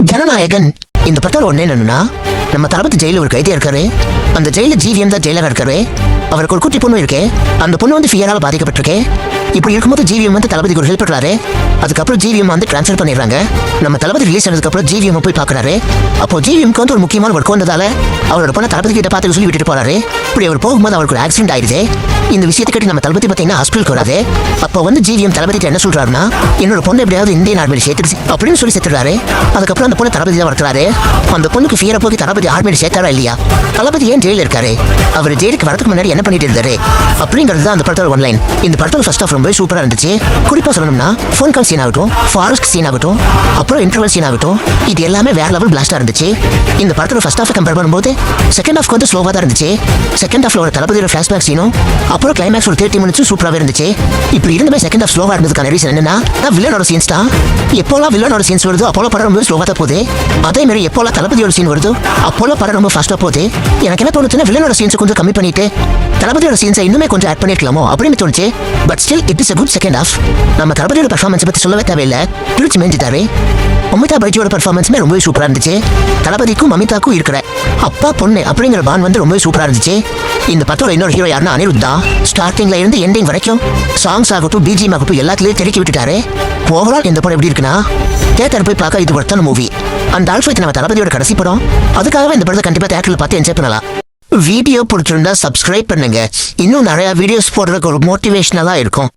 ஜனநாயகன் இந்த படத்தோட ஒண்ணு என்னன்னா, நம்ம தளபதி ஜெயில ஒரு கைதியா இருக்காரு. அந்த ஜெயில ஜிவிஎம் தான் ஜெயிலரா இருக்காரு. அவருக்கு ஒரு குட்டி பொண்ணு இருக்கு. அந்த பொண்ணு வந்து ஃபியரால பாதிக்கப்பட்டிருக்கு. இப்படி இருக்கும்போது ஜிவிஎம் வந்து தளபதிக்கு ஒரு ஹெல்ப் பண்றாரு. அதுக்கப்புறம் ஜிவிஎம் வந்து ட்ரான்ஸ்ஃபர் பண்ணிடுறாங்க. நம்ம தளபதி ரிலீஸ் ஆனதுக்கு அப்புறம் ஜிவிஎம் போய் பாக்குறாரு. அப்போ ஜிவிஎம்க்கு வந்து ஒரு முக்கியமான ஒர்க் வந்ததால அவரோட பொண்ணை தளபதி கிட்ட பார்த்து சொல்லி விட்டுட்டு போறாரு. இப்படி அவர் போகும்போது அவருக்கு ஒரு ஆக்சிடென்ட் ஆயிடுது. இந்த விஷயத்தை கட்டி நம்ம தளபதி பார்த்தீங்கன்னா ஹாஸ்பிட்டலுக்கு வராது. அப்போ வந்து ஜிவிஎம் தளபதி என்ன சொல்றாருன்னா, என்னோட பொண்ணு எப்படியாவது இந்தியன் ஆர்மியில் சேர்த்துச்சு அப்படின்னு சொல்லி சேர்த்துறாரு. அதுக்கப்புறம் அந்த பொண்ணு தளபதி தான் வளர்க்குறாரு. அந்த பொண்ணுக்கு ஃபியரை போய் தளபதி ஆர்மியில் சேர்த்தாரா இல்லையா, தளபதி ஏன் ஜெயிலில் இருக்காரு, அவர் ஜெயிலுக்கு வரதுக்கு முன்னாடி என்ன பண்ணிட்டு இருந்தாரு அப்படிங்கிறது தான் அந்த படத்தோட ஒன்லைன். இந்த படத்தோட ஃபர்ஸ்ட் ஆஃப் ரொம்ப சூப்பராக இருந்துச்சு. குறிப்பாக சொல்லணும்னா ஃபோன் கால் சீன் ஆகட்டும், ஃபாரஸ்ட் சீன் ஆகட்டும், அப்புறம் இன்டர்வல் சீன் ஆகட்டும், இது எல்லாமே வேற லெவல் பிளாஸ்டாக இருந்துச்சு. இந்த படத்தோட ஃபர்ஸ்ட் ஆஃப் கம்பேர் பண்ணும்போது செகண்ட் ஆஃப் வந்து ஸ்லோவாக தான் இருந்துச்சு. செகண்ட் ஆஃப்ல ஒரு தளபதியோட ஃபிளாஷ்பேக் சீனும் அப்புறம் கிளைமேக்ஸ் ஒரு 30 மினிட்ஸும் சூப்பராகவே இருந்துச்சு. இப்படி இருந்தமே செகண்ட் ஆஃப் ஸ்லோவாக இருந்ததுக்கான ரீசன் என்னன்னா, வில்லனோட சீன்ஸ் தான். எப்போலாம் வில்லனோட சீன்ஸ் வருதோ அப்போலாம் படம் ரொம்ப ஸ்லோவாக தான் போகுது. அதே மாதிரி எப்போலாம் தளபதியோட சீன் வருதோ அப்போலாம் படம் ரொம்ப ஃபாஸ்ட்டாக போகுது. எனக்கு என்ன தோணுச்சுன்னா, வில்லனோட சீன்ஸை கொஞ்சம் கம்மி பண்ணிட்டு தளபதியோட சீன்ஸை இன்னுமே கொஞ்சம் ஆட் பண்ணிருக்கலாமோ அப்படின்னு தோணுச்சு. But still it is a good second half. நம்ம தளபதியோட பெர்ஃபார்மன்ஸ் பற்றி சொல்லவே தேவையில்லை, பிடிச்சி மேஞ்சிட்டாரு. அமிதாப் பைஜியோட பெர்ஃபார்மன்ஸுமே ரொம்பவே சூப்பராக இருந்துச்சு. தளபதிக்கும் அமிதாக்கும் இருக்கிற அப்பா பொண்ணு அப்படிங்கிற பான் வந்து ரொம்பவே சூப்பராக இருந்துச்சு. இந்த படத்தோட இன்னொரு ஹீரோ யாருன்னா அனிருத் தான். ஸ்டார்டிங்ல இருந்து எண்டிங் வரைக்கும் சாங்ஸ் ஆகட்டும், பிஜிஎம் ஆகட்டும், எல்லாத்துலேயும் தெருக்கி விட்டுட்டாரு. ஓவரால் இந்த படம் எப்படி இருக்குன்னா, தியேட்டர் போய் பார்க்க இது ஒருத்தான மூவி. அந்த ஆல்ஃபைட் நம்ம தளபதியோட கடைசி படம். அதுக்காகவே இந்த படத்தை கண்டிப்பாக தியேட்டரில் பார்த்து என்ஜாய் பண்ணலாம். வீடியோ பிடிச்சிருந்தா சப்ஸ்கிரைப் பண்ணுங்க. இன்னும் நிறைய வீடியோஸ் போடுறதுக்கு ஒரு மோட்டிவேஷனலாக இருக்கும்.